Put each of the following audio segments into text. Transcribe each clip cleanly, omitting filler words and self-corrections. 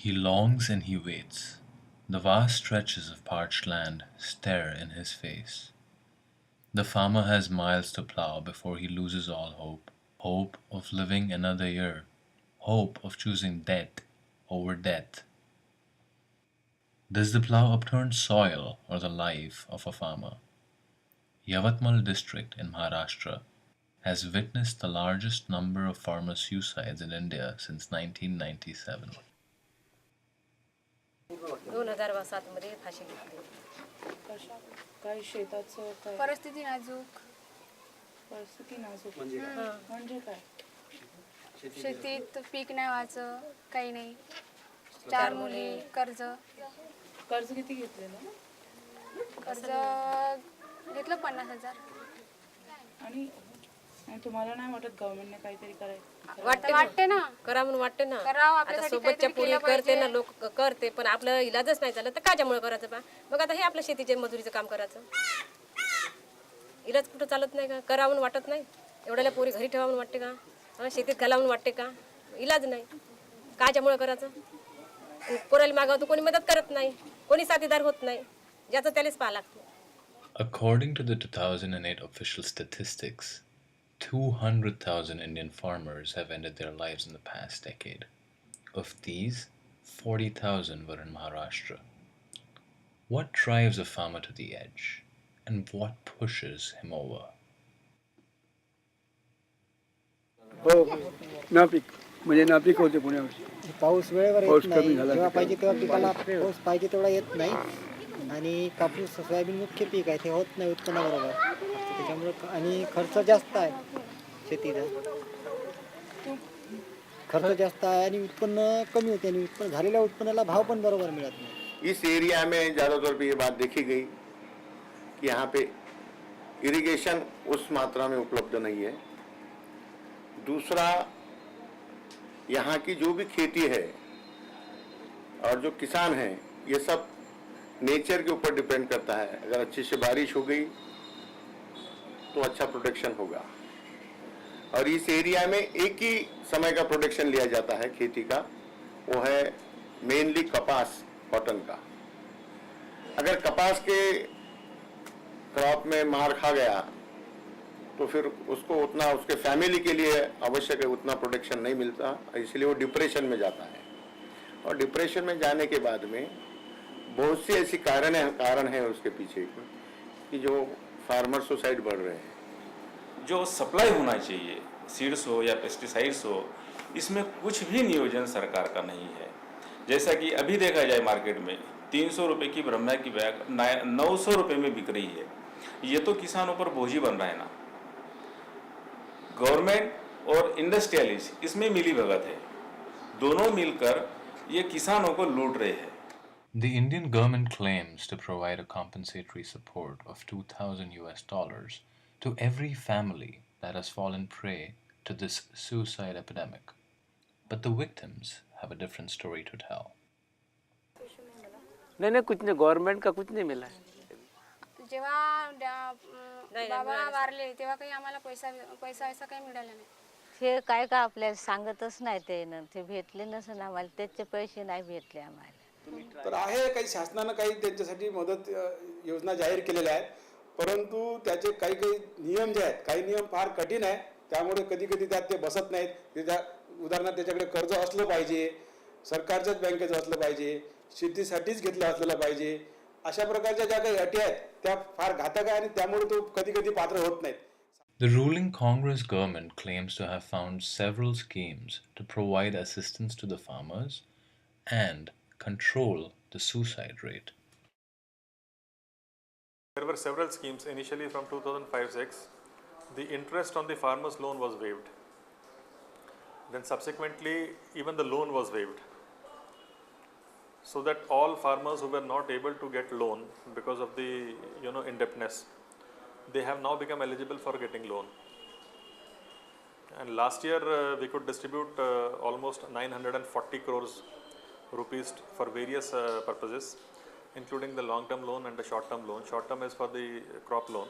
He longs and he waits. The vast stretches of parched land stare in his face. The farmer has miles to plow before he loses all hope. Hope of living another year. Hope of choosing debt over death. Does the plow upturn soil or the life of a farmer? Yavatmal district in Maharashtra has witnessed the largest number of farmer suicides in India since 1997. 2007 मध्ये फाशी घेतली. कशा काय शेताचं काय परिस्थिती नाजूक. परिस्थिती नाजूक म्हणजे काय? शेतीत पीक नाही व्हायचं, काही नाही. 4 मुली, कर्ज कर्ज किती घेतलेलं? कर्ज घेतलं 50,000. आणि आणि तुम्हाला नाही वाटत गव्हर्नमेंटने काहीतरी करायचं? वाटते ना, करा म्हणून वाटते ना. करावं आता आपल्यासाठी, सोबतच्या काहीतरी पोरी केलं करते ना, पाहिजे. लोक करते, पण आपलं इलाजच नाही झालं तर काच्यामुळे करायचं बा. मग आता हे आपलं शेतीचे मजुरीचं काम करायचं. इलाज कुठं चालत नाही का? करा म्हणून वाटत नाही. एवढ्याला पोरी घरी ठेवा म्हणून वाटते का? शेतीत घाला म्हणून वाटते का? इलाज नाही. काच्यामुळे करायचं? पोराला मागावं तर कोणी मदत करत नाही, कोणी साथीदार होत नाही. ज्याचं त्यालाच पाहा लागतं. According to the 2008 official statistics, 200,000 Indian farmers have ended their lives in the past decade. Of these, 40,000 were in Maharashtra. What drives a farmer to the edge, and what pushes him over? हो नापीक म्हणजे नापीक होते पुण्यावर. पाऊस वेळेवर पाऊस येत कमी नाही, झाला जेव्हा की पाहिजे तेव्हा पिकाला पाणी- पाऊस पाहिजे तेवढा येत नाही. आणि कापूस सोयाबीन मुख्य पीक आहे, ते होत नाही उत्पन्नाबरोबर. त्याच्यामुळे आणि खर्च जास्त आहे शेतीला. खर्च जास्त आहे आणि उत्पन्न कमी होते, आणि उत्पन्न झालेल्या उत्पन्नाला भाव पण बरोबर मिळत नाही. इस एरिया में ज़्यादातर पे ये बात देखी गई कि यहाँ पे इरिगेशन उस मात्रा में उपलब्ध नहीं है. दूसरा, यहाँ की जो भी खेती है और जो किसान हैं, ये सब नेचर के ऊपर डिपेंड करता है. अगर अच्छी से बारिश हो गई तो अच्छा प्रोटेक्शन होगा. और इस एरिया में एक ही समय का प्रोटेक्शन लिया जाता है खेती का, वो है मेनली कपास, कॉटन का. अगर कपास के क्रॉप में मार खा गया तो फिर उसको उतना, उसके फैमिली के लिए आवश्यक है उतना प्रोटेक्शन नहीं मिलता, इसलिए वो डिप्रेशन में जाता है. और डिप्रेशन में जाने के बाद में बहुत सी ऐसी कारण है उसके पीछे कि जो फार्मर सुसाइड बढ़ रहे हैं. जो सप्लाई होना चाहिए, सीड्स हो या पेस्टिसाइड्स हो, इसमें कुछ भी नियोजन सरकार का नहीं है. जैसा कि अभी देखा जाए मार्केट में 300 रुपये की ब्रह्मा की बैग 900 रुपये में बिक रही है. ये तो किसानों पर बोझ ही बन रहा है ना. गवर्नमेंट और इंडस्ट्रियलिस्ट इसमें मिली भगत है, दोनों मिलकर ये किसानों को लूट रहे हैं. The Indian government claims to provide a compensatory support of $2,000 to every family that has fallen prey to this suicide epidemic. But the victims have a different story to tell. नहीं कुछ नहीं, गवर्नमेंट का कुछ नहीं मिला है. जेव्हा बाबा वारले तेव्हा काही आम्हाला पैसा असं काही मिळालं नाही. हे काय का आपल्याला सांगतच नाही, ते ना ते भेटले नसेल आम्हाला, त्याचे पैसे नाही भेटले आम्हाला. तर आहे काही शासनानं काही त्यांच्यासाठी मदत योजना जाहीर केलेल्या आहेत, परंतु त्याचे काही काही नियम जे आहेत, काही नियम फार कठीण आहेत, त्यामुळे कधी कधी त्यात ते बसत नाहीत. उदाहरणार्थ त्याच्याकडे कर्ज असलं पाहिजे, सरकारच्याच बँकेचं असलं पाहिजे, शेतीसाठीच घेतलं असलेलं पाहिजे. अशा प्रकारच्या ज्या काही अटी आहेत त्या फार घातक आहे आणि त्यामुळे तो कधी कधी पात्र होत नाहीत. The ruling Congress government claims to have found several schemes to provide assistance to the farmers and control the suicide rate. There were several schemes initially from 2005-06. The interest on the farmer's loan was waived. Then subsequently even the loan was waived, so that all farmers who were not able to get loan because of the indebtedness, they have now become eligible for getting loan. And last year we could distribute almost 940 crores rupees for various purposes, including the long term loan and the short term loan. Short term is for the crop loan,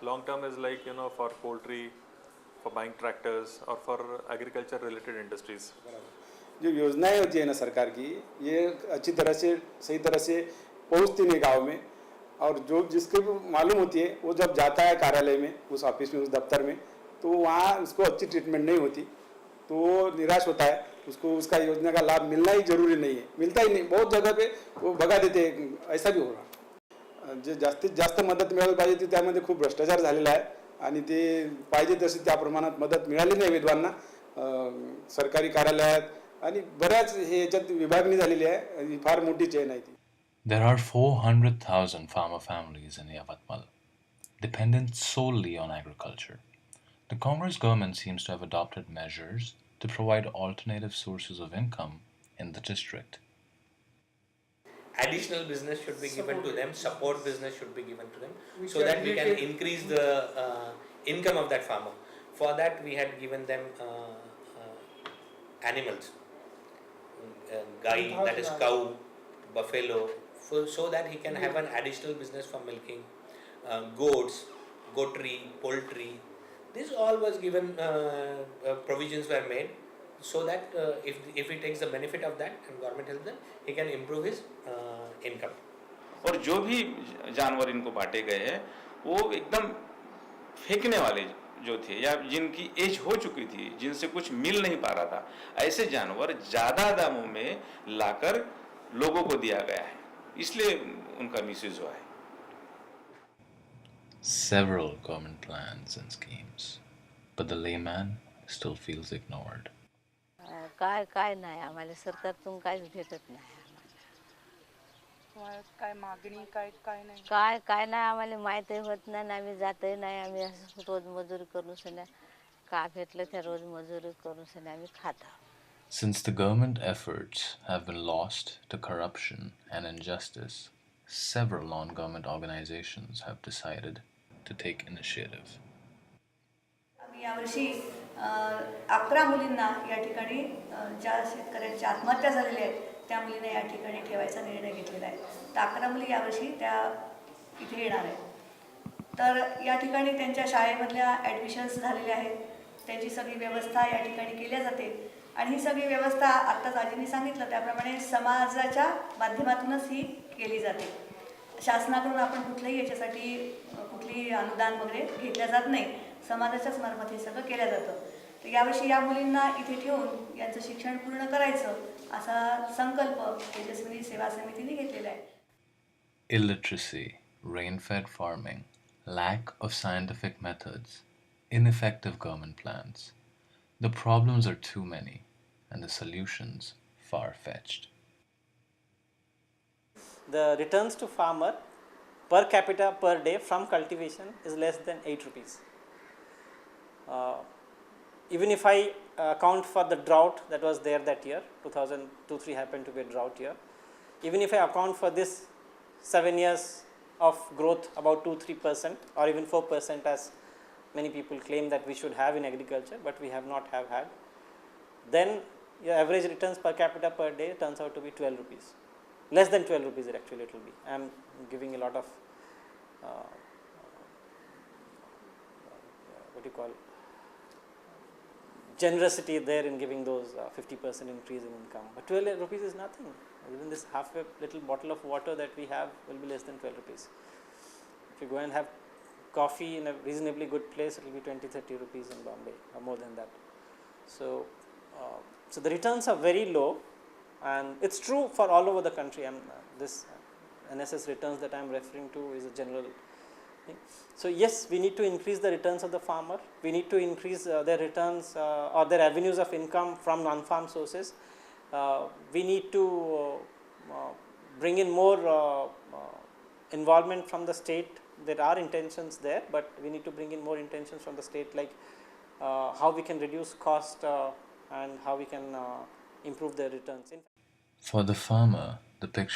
long term is like for poultry, for buying tractors or for agriculture related industries. जो योजनाएं होती है ना सरकार की, ये अच्छी तरह से सही तरह से पहुंचती नहीं गांव में, और जो जिसके मालूम होती है वो जब जाता है कार्यालय में, उस ऑफिस में, उस दफ्तर में, तो वहाँ उसको अच्छी ट्रीटमेंट नहीं होती, तो वो निराश होता है। उसको उसका योजना का लाभ मिलना ही जरूरी नहीं है, मिलता ही नहीं, बहुत जगह पे वो भगा देते हैं, ऐसा भी हो रहा। जे जास्तीत जास्त मदत मिळाली पाहिजे ती त्यामध्ये खूप भ्रष्टाचार झालेला आहे आणि ते पाहिजे तशी त्या प्रमाणात मदत मिळाली नाही विधवांना सरकारी कार्यालयात आणि बऱ्याच हे याच्यात विभागणी झालेली आहे, ही फार मोठी चेन आहे ती. There are 400,000 farmer families in Yavatmal, dependent solely on agriculture. The Congress government seems to have adopted measures to provide alternative sources of income in the district. Additional business should be given to them, support business should be given to them, so that we can increase the income of that farmer. For that we had given them animals, guy, that is cow, buffalo, so that he can have an additional business for milking, goats, goatry, poultry. This all was given, provisions were made, so that if he takes the benefit of that and government helps them, he can improve his income. और जो भी जानवर इनको बांटे गए हैं वो एकदम फेंकने वाले जो थे या जिनकी एज हो चुकी थी, जिनसे कुछ मिल नहीं पा रहा था, ऐसे जानवर ज़्यादा दामों में लाकर लोगों को दिया गया है, इसलिए उनका मिसयूज हुआ है. Several government plans and schemes, but the layman still feels ignored. काय नाही आम्हाला सरकारतून काहीच भेटत नाही. काय मागणी काय नाही. काय नाही आम्हाला माहीतही होत नाही, आम्ही जातही नाही. आम्ही असं रोज मजुरी करून सध्या का भेटलं त्या रोज मजुरी करून सध्या आम्ही खात आहोत. Since the government efforts have been lost to corruption and injustice, several non-government organizations have decided to take initiative. यावर्षी 11 मुलींना या ठिकाणी ज्या शेतकऱ्यांच्या आत्महत्या झालेल्या आहेत त्या मुलींना या ठिकाणी ठेवायचा निर्णय घेतलेला आहे. तर 11 मुली यावर्षी त्या इथे येणार आहेत. तर या ठिकाणी त्यांच्या शाळेमधल्या ॲडमिशन्स झालेल्या आहेत, त्यांची सगळी व्यवस्था या ठिकाणी केल्या जाते आणि ही सगळी व्यवस्था आत्ताच आजींनी सांगितलं त्याप्रमाणे समाजाच्या माध्यमातूनच ही केली जाते. शासनाकडून आपण कुठल्याही याच्यासाठी कुठलीही अनुदान वगैरे घेतल्या जात नाही, समाजाच्याच मार्फत हे सगळं केलं जातं. तर यावर्षी या मुलींना इथे ठेवून यांचं शिक्षण पूर्ण करायचं असा संकल्प तेजस्विनी सेवा समितीने घेतलेला आहे. Illiteracy, rain-fed farming, lack of scientific methods, ineffective government plans. The problems are too many and the solutions far-fetched. The returns to farmer per capita per day from cultivation is less than 8 rupees. Even if I account for the drought that was there that year, 2002-03 happened to be a drought year. Even if I account for this 7 years of growth, about 2-3% or even 4% as many people claim that we should have in agriculture, but we have not had, then your average returns per capita per day turns out to be 12 rupees. Less than 12 rupees actually it will be. I am giving a lot of what do you call generosity there in giving those 50% increase in income. But 12 rupees is nothing. Even this half a little bottle of water that we have will be less than 12 rupees. If you go and have coffee in a reasonably good place, it will be 20-30 rupees in Bombay or more than that. So, so the returns are very low, and it's true for all over the country. This NSS returns that I am referring to is a general thing. So yes, we need to increase the returns of the farmer. We need to increase their returns or their avenues of income from non-farm sources. We need to bring in more involvement from the state. There are intentions there, but we need to bring in more intentions from the state, like how we can reduce cost and how we can improve their returns. For the farmer, the picture